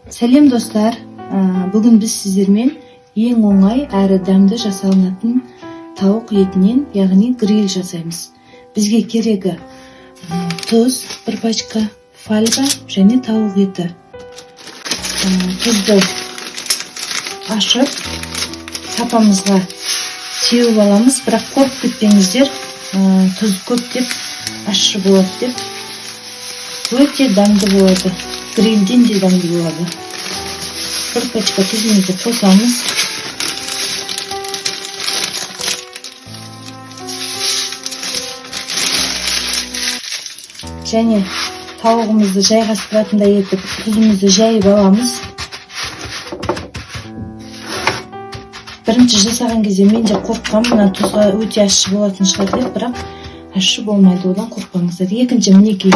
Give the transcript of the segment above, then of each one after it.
Сәлем достар, бүгін біз сіздермен ең оңай әрі дәмді жасалынатын тауық етінен, яғни гриль жасаймыз. Бізге керегі тұз, бір пачка, фольга және тауық еті. Тұзды ашып, сапамызға сеуіп аламыз, бірақ көп кетпеңіздер, тұз көп деп ащы болады деп. Өте дәмді болады, грильден де дәмді болады. Бір пачка тұзымызды қосамыз. Және тауығымызды жайғастыратындай етіп, тұзымызды жайып аламыз. Бірінші жасаған кезде мен де қорыққам, мына тұзға өте ащы болатын шығар деп, бірақ ащы болмайды, одан қорықпаңыздар. Екінші мінекей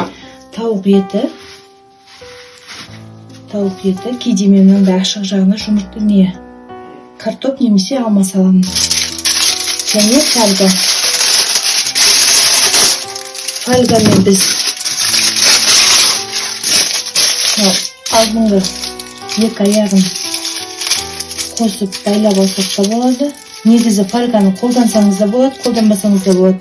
тауық еті, кейде мен мынандай ашық жағына жұмыртқа не картоп немесе алма саламын. Және фольгамен біз алдыңғы екі аяғын қосып дайлап алсақ та болады. Негізі фольганы қолдансаңыз да болады, қолданбасаңыз да болады.